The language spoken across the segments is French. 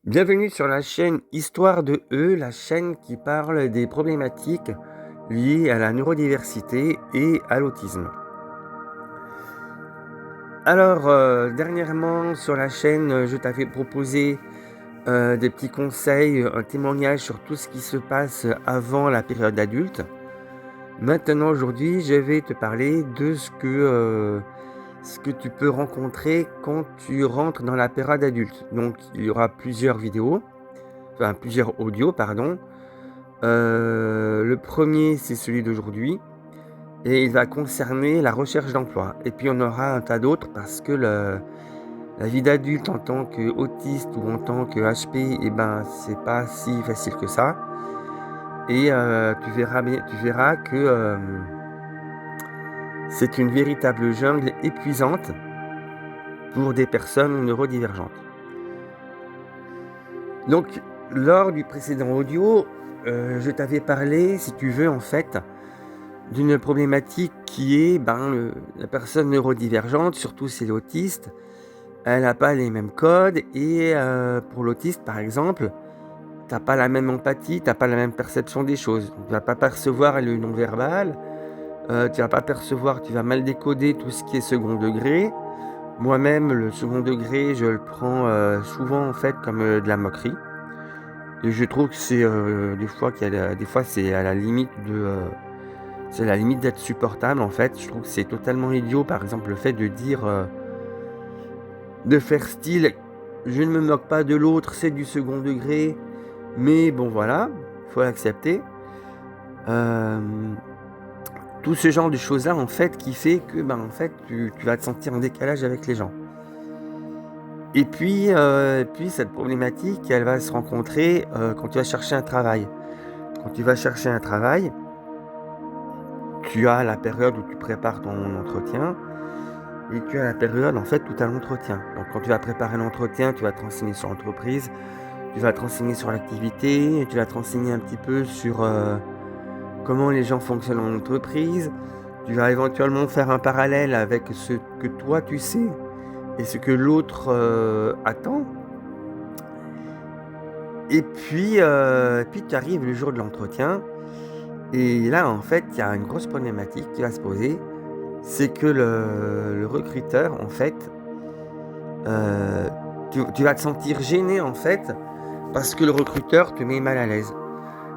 Bienvenue sur la chaîne Histoire de E, la chaîne qui parle des problématiques liées à la neurodiversité et à l'autisme. Alors, dernièrement sur la chaîne, je t'avais proposé des petits conseils, un témoignage sur tout ce qui se passe avant la période adulte. Maintenant, aujourd'hui, je vais te parler de ce que tu peux rencontrer quand tu rentres dans la période adulte. Donc, il y aura plusieurs vidéos, enfin plusieurs audios, pardon. Le premier, c'est celui d'aujourd'hui et il va concerner la recherche d'emploi et puis on aura un tas d'autres parce que la vie d'adulte en tant qu'autiste ou en tant que HP et ben, c'est pas si facile que ça et tu verras que, c'est une véritable jungle épuisante pour des personnes neurodivergentes. Donc lors du précédent audio, je t'avais parlé, si tu veux, en fait, d'une problématique qui est, la personne neurodivergente, surtout si l'autiste, elle a pas les mêmes codes et pour l'autiste, par exemple, tu as pas la même empathie, tu as pas la même perception des choses. Tu vas pas percevoir le non-verbal, tu vas pas percevoir, tu vas mal décoder tout ce qui est second degré. Moi-même, le second degré, je le prends, souvent, en fait, comme, de la moquerie et je trouve que c'est, des fois, c'est à la limite c'est la limite d'être supportable, en fait. Je trouve que c'est totalement idiot, par exemple, le fait de dire, de faire style: «Je ne me moque pas de l'autre, c'est du second degré», mais bon, voilà, faut l'accepter. Hem, tout ce genre de choses-là, en fait, qui fait que, en fait, tu vas te sentir en décalage avec les gens. Et puis cette problématique, elle va se rencontrer, quand tu vas chercher un travail. Quand tu vas chercher un travail, tu as la période où tu prépares ton entretien. Et tu as la période, en fait, où tu as l'entretien. Donc quand tu vas préparer l'entretien, tu vas te renseigner sur l'entreprise, tu vas te renseigner sur l'activité, tu vas te renseigner un petit peu sur, comment les gens fonctionnent en entreprise. Tu vas éventuellement faire un parallèle avec ce que toi tu sais et ce que l'autre, attend. Et puis tu arrives le jour de l'entretien et là, en fait, il y a une grosse problématique qui va se poser. C'est que le recruteur, en fait, Heu, tu vas te sentir gêné, en fait, parce que le recruteur te met mal à l'aise.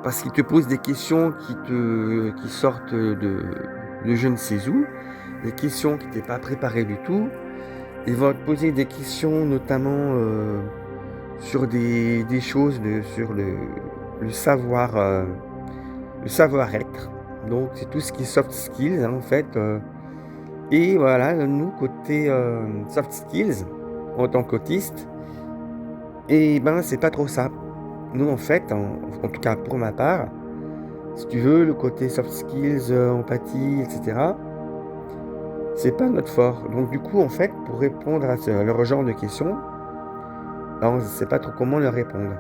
Parce qu'il te pose des questions qui sortent de je ne sais où, des questions qui t'es pas préparé du tout. Il va te poser des questions notamment, sur des choses sur le savoir, le savoir-être. Donc c'est tout ce qui est soft skills, hein, en fait, et voilà, nous côté, soft skills, en tant qu'autiste. Et ben, c'est pas trop ça. Nous, en fait, en tout cas pour ma part, si tu veux, le côté soft skills, empathie et cetera, c'est pas notre fort. Donc du coup, en fait, pour répondre à leur genre de questions, on ne sait pas trop comment leur répondre.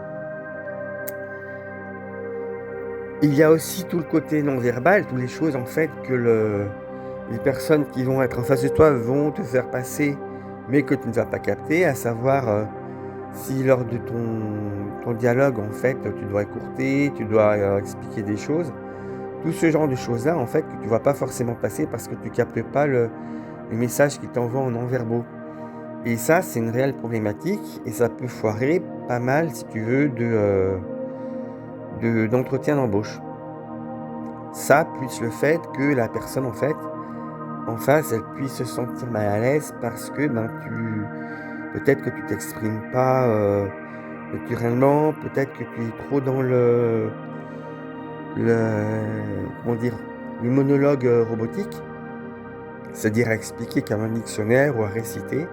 Il y a aussi tout le côté non verbal, toutes les choses, en fait, que les personnes qui vont être en face de toi vont te faire passer, mais que tu ne vas pas capter, à savoir, si lors de ton dialogue, en fait, tu dois écourter, tu dois, expliquer des choses, tout ce genre de choses-là, en fait, que tu vois pas forcément passer parce que tu captes pas les messages qu'ils t'envoient en non-verbaux. Et ça, c'est une réelle problématique et ça peut foirer pas mal, si tu veux, d'entretien d'embauche. Ça, plus le fait que la personne, en fait, en face, elle puisse se sentir mal à l'aise parce que, peut-être que tu t'exprimes pas, naturellement, peut-être que tu es trop dans comment dire? Le monologue, robotique, c'est-à-dire à expliquer comme un dictionnaire ou à réciter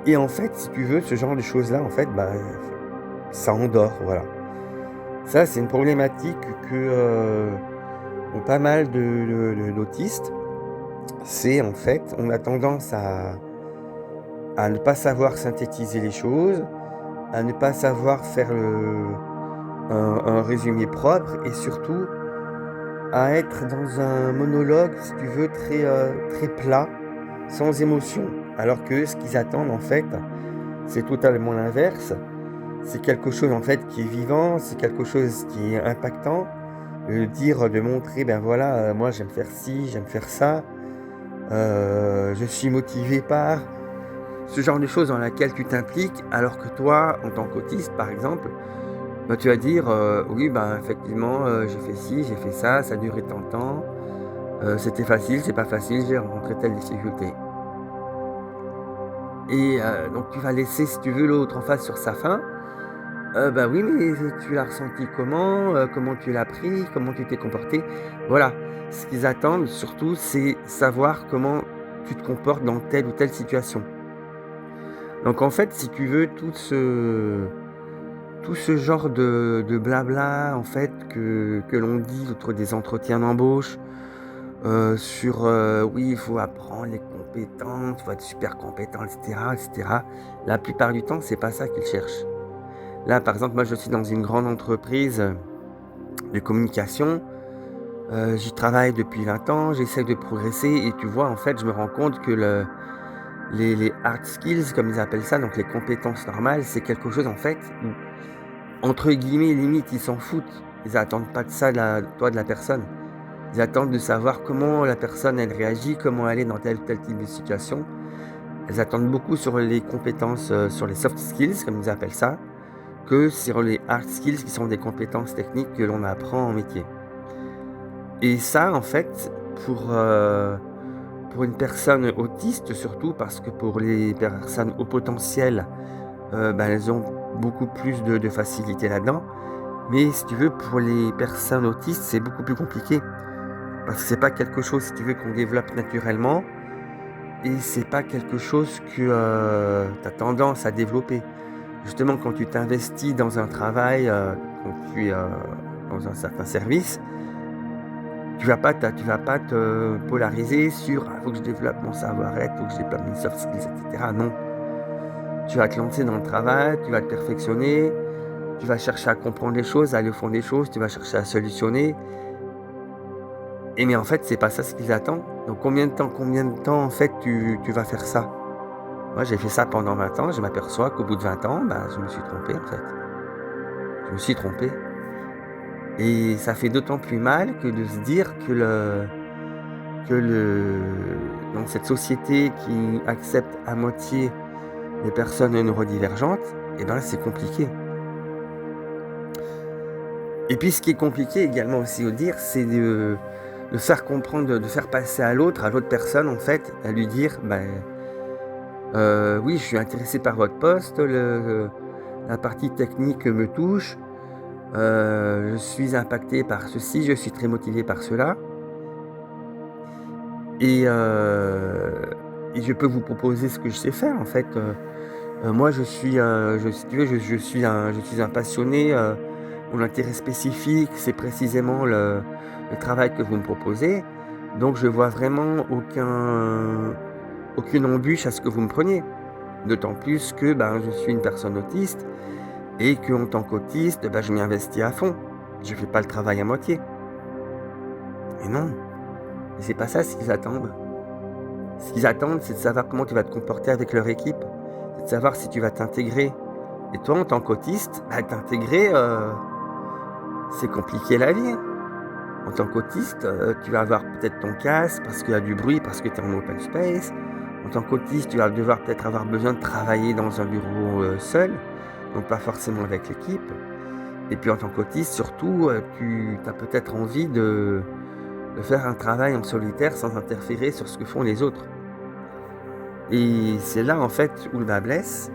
et en fait, si tu veux, ce genre de choses-là, en fait, ça endort, voilà. Ça, c'est une problématique que, ont pas mal d'autistes. C'est en fait, on a tendance à ne pas savoir synthétiser les choses, à ne pas savoir faire un résumé propre et surtout à être dans un monologue, si tu veux, très plat, sans émotion. Alors que ce qu'ils attendent, en fait, c'est totalement l'inverse. c'est quelque chose en fait qui est vivant, c'est quelque chose qui est impactant. De montrer, ben voilà, moi j'aime faire ci, j'aime faire ça, je suis motivé par ce genre de choses dans laquelle tu t'impliques, alors que toi, en tant qu'autiste par exemple, bah, tu vas dire, «Oui, ben effectivement, j'ai fait ci, j'ai fait ça a duré tant de temps, c'était facile, c'est pas facile, j'ai rencontré telle difficulté». Donc tu vas laisser, si tu veux, l'autre en face sur sa faim. Bah, oui, mais tu l'as ressenti comment? Comment tu l'as pris? Comment tu t'es comporté? Voilà, ce qu'ils attendent surtout, c'est savoir comment tu te comportes dans telle ou telle situation. Donc en fait, si tu veux, tout ce genre de blabla, en fait, que l'on dit autour des entretiens d'embauche, oui, il faut apprendre les compétences, il faut être super compétent et cetera. La plupart du temps, c'est pas ça qu'ils cherchent. Là, par exemple, moi, je suis dans une grande entreprise de communication, j'y travaille depuis 20 ans, j'essaie de progresser et tu vois, en fait, je me rends compte que les hard skills, comme ils appellent ça, donc les compétences normales, c'est quelque chose, en fait, où, entre guillemets, limite, ils s'en foutent. Ils attendent pas de ça de la personne. Ils attendent de savoir comment la personne, elle réagit, comment elle est dans tel ou tel type de situation. Elles attendent beaucoup sur les compétences, sur les soft skills, comme ils appellent ça, que sur les hard skills qui sont des compétences techniques que l'on apprend en métier. Et ça, en fait, pour une personne autiste surtout, parce que pour les personnes au potentiel, elles ont beaucoup plus de facilité là-dedans. Mais si tu veux, pour les personnes autistes, c'est beaucoup plus compliqué. Parce que c'est pas quelque chose, si tu veux, qu'on développe naturellement et c'est pas quelque chose que, tu as tendance à développer. Justement, quand tu t'investis dans un travail, quand tu es, dans un certain service, tu vas pas te polariser sur: «Ah, faut que je développe mon savoir-être, faut que je développe mes soft skills» et cetera. Non, tu vas te lancer dans le travail, tu vas te perfectionner, tu vas chercher à comprendre les choses, à aller au fond des choses, tu vas chercher à solutionner mais en fait, c'est pas ça ce qu'ils attendent. Donc combien de temps, en fait, tu vas faire ça? Moi, j'ai fait ça pendant 20 ans, je m'aperçois qu'au bout de 20 ans, je me suis trompé, en fait. Je me suis trompé et ça fait d'autant plus mal que de se dire que dans cette société qui accepte à moitié les personnes neurodivergentes, c'est compliqué. Et puis ce qui est compliqué également aussi à dire, c'est de faire comprendre, de faire passer à l'autre personne en fait, à lui dire: «Oui, je suis intéressé par votre poste, la partie technique me touche, je suis impacté par ceci, je suis très motivé par cela et heu et je peux vous proposer ce que je sais faire en fait, moi si tu veux, je suis un passionné, mon intérêt spécifique, c'est précisément le travail que vous me proposez, donc je vois vraiment aucune embûche à ce que vous me preniez. D'autant plus que, je suis une personne autiste et qu'en tant qu'autiste, je m'y investis à fond. Je fais pas le travail à moitié. Et non, mais c'est pas ça ce qu'ils attendent. Ce qu'ils attendent, c'est de savoir comment tu vas te comporter avec leur équipe, c'est de savoir si tu vas t'intégrer. Et toi, en tant qu'autiste, t'intégrer, c'est compliqué la vie, hein. En tant qu'autiste, tu vas avoir peut-être ton casque parce qu'il y a du bruit, parce que tu es en open space. En tant qu'autiste, tu vas devoir peut-être avoir besoin de travailler dans un bureau, seul, donc pas forcément avec l'équipe. Et puis en tant qu'autiste surtout, tu as peut-être envie de faire un travail en solitaire sans interférer sur ce que font les autres. Et c'est là en fait où le bât blesse,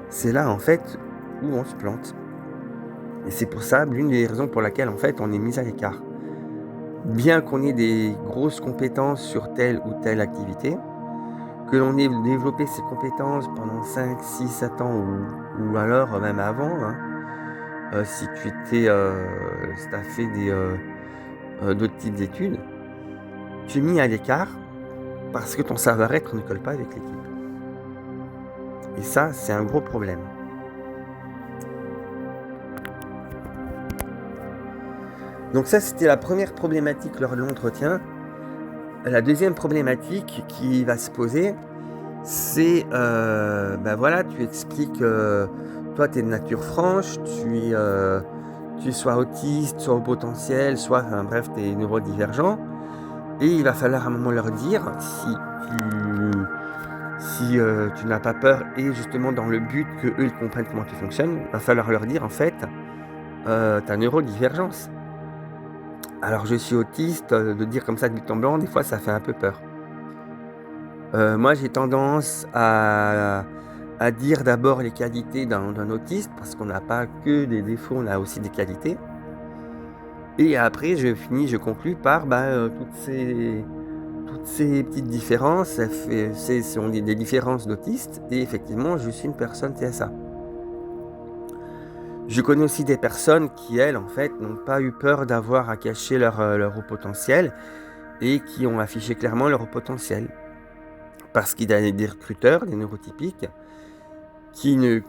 c'est là en fait où on se plante. Et c'est pour ça, l'une des raisons pour laquelle en fait on est mis à l'écart. Bien qu'on ait des grosses compétences sur telle ou telle activité, que l'on ait développé ces compétences pendant 5, 6, 7 ans ou alors même avant, hein, si tu as fait d'autres types d'études, tu es mis à l'écart parce que ton savoir-être ne colle pas avec l'équipe. Et ça, c'est un gros problème. Donc ça, c'était la première problématique lors de l'entretien. La deuxième problématique qui va se poser, C'est, voilà, tu expliques, toi, tu es de nature franche, tu es soit autiste, soit au potentiel, soit enfin bref, tu es neurodivergent et il va falloir à un moment leur dire tu tu n'as pas peur et justement dans le but qu'eux, ils comprennent comment tu fonctionnes, il va falloir leur dire en fait, ta neurodivergence. Alors je suis autiste, de dire comme ça de but en blanc, des fois ça fait un peu peur. Moi j'ai tendance à dire d'abord les qualités d'un autiste, parce qu'on n'a pas que des défauts, on a aussi des qualités. Et après je conclus par, toutes ces petites différences, ça fait c'est sont des différences d'autistes et effectivement je suis une personne TSA. Je connais aussi des personnes qui, elles, en fait, n'ont pas eu peur d'avoir à cacher leur haut potentiel et qui ont affiché clairement leur haut potentiel. Parce qu'il y a des recruteurs, des neurotypiques, qui ne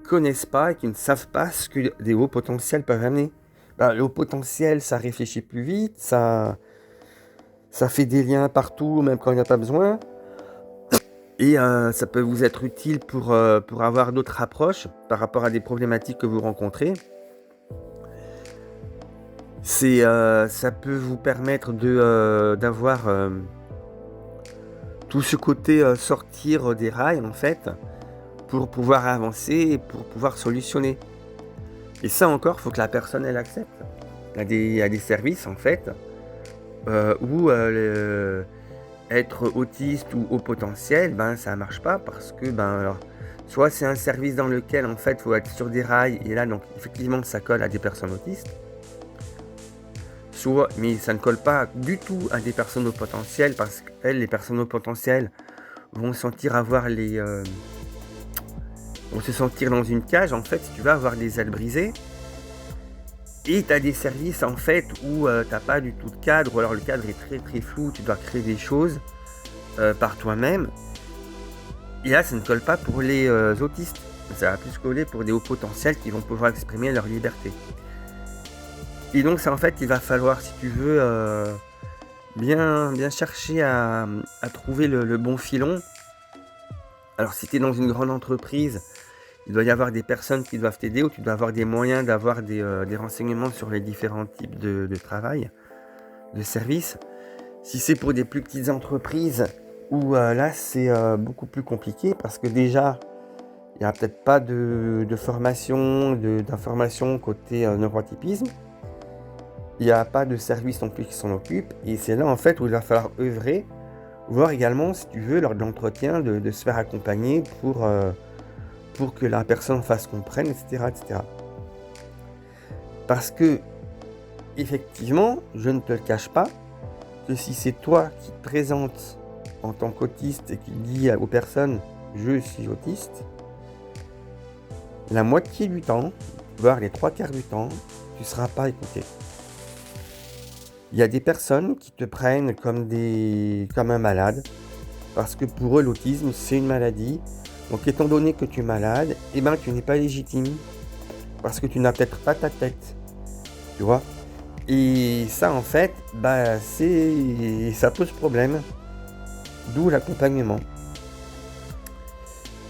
connaissent pas et qui ne savent pas ce que des hauts potentiels peuvent amener. Le haut potentiel, ça réfléchit plus vite, ça fait des liens partout, même quand il n'y a pas besoin. Et ça peut vous être utile pour avoir d'autres approches par rapport à des problématiques que vous rencontrez. Ça peut vous permettre d'avoir tout ce côté sortir des rails en fait, pour pouvoir avancer et pour pouvoir solutionner. Et ça encore, faut que la personne elle accepte. Il y a des services en fait où être autiste ou haut potentiel, ça marche pas parce que alors, soit c'est un service dans lequel en fait faut être sur des rails et là donc effectivement ça colle à des personnes autistes. Soit, mais ça ne colle pas du tout à des personnes au potentiel parce qu'elles, les personnes au potentiel, vont sentir avoir vont se sentir dans une cage en fait, si tu veux, avoir des ailes brisées. Et tu as des services en fait où tu pas du tout de cadre, ou alors le cadre est très très flou, tu dois créer des choses par toi-même. Et là, ça ne colle pas pour les autistes. Ça va plus coller pour des hauts potentiels qui vont pouvoir exprimer leur liberté. Et donc, ça en fait, il va falloir, si tu veux, bien chercher à trouver le bon filon. Alors si tu es dans une grande entreprise, il doit y avoir des personnes qui doivent t'aider ou tu dois avoir des moyens d'avoir des renseignements sur les différents types de travail, de services. Si c'est pour des plus petites entreprises où là c'est beaucoup plus compliqué parce que déjà il n'y a peut-être pas de formation, d'information côté neurotypisme. Il n'y a pas de service non plus qui s'en occupe et c'est là en fait où il va falloir œuvrer, voir également si tu veux lors de l'entretien de se faire accompagner pour que la personne fasse comprenne, etc., etc. Parce que effectivement, je ne te le cache pas, que si c'est toi qui te présentes en tant qu'autiste et qui dis aux personnes « je suis autiste », la moitié du temps, voire les 3/4 du temps, tu ne seras pas écouté. Il y a des personnes qui te prennent comme un malade, parce que pour eux, l'autisme, c'est une maladie. Donc, étant donné que tu es malade, tu n'es pas légitime, parce que tu n'as peut-être pas ta tête, tu vois. Et ça, en fait, ça pose problème, d'où l'accompagnement.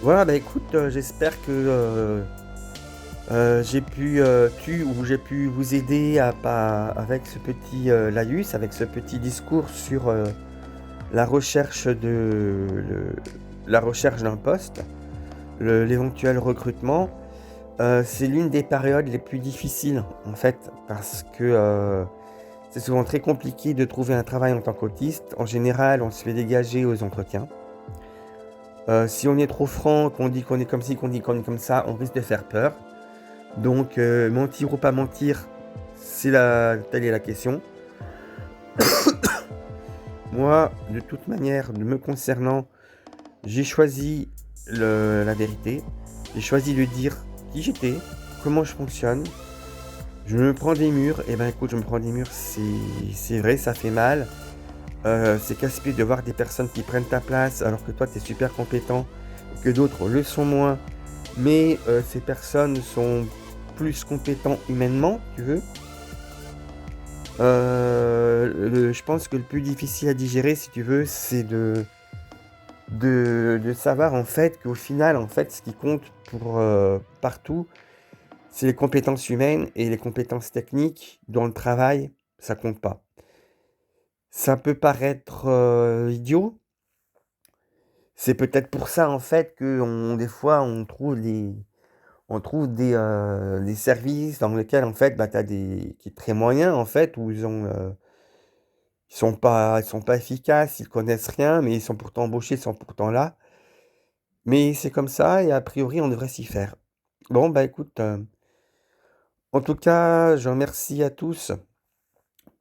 Voilà, écoute, j'espère que j'ai pu vous aider avec ce petit laïus, avec ce petit discours sur la recherche d'un poste, l'éventuel recrutement. C'est l'une des périodes les plus difficiles en fait parce que c'est souvent très compliqué de trouver un travail en tant qu'autiste. En général, on se fait dégager aux entretiens. Si on est trop franc, qu'on dit qu'on est comme ci, qu'on dit qu'on est comme ça, on risque de faire peur. Donc mentir ou pas mentir, telle est la question. Moi, de toute manière, me concernant, j'ai choisi la vérité. J'ai choisi de dire qui j'étais, comment je fonctionne. Je me prends des murs. Écoute, je me prends des murs, c'est vrai, ça fait mal. C'est casse-pied de voir des personnes qui prennent ta place alors que toi, tu es super compétent, que d'autres le sont moins. Mais ces personnes sont plus compétents humainement, tu veux. Je pense que le plus difficile à digérer, si tu veux, c'est de de savoir en fait qu'au final, en fait, ce qui compte pour, partout, c'est les compétences humaines et les compétences techniques dans le travail, ça compte pas. Ça peut paraître, idiot, c'est peut-être pour ça en fait qu'on des fois on trouve des services dans lesquels en fait, bah, tu as des qui très moyens en fait, où ils sont pas efficaces, ils connaissent rien, mais ils sont pourtant embauchés, ils sont pourtant là. Mais c'est comme ça et a priori on devrait s'y faire. Bon, bah, écoute, en tout cas, je remercie à tous,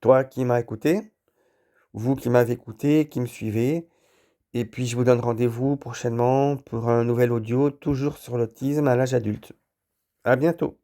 toi qui m'as écouté, vous qui m'avez écouté, qui me suivez et puis je vous donne rendez-vous prochainement pour un nouvel audio, toujours sur l'autisme à l'âge adulte. À bientôt.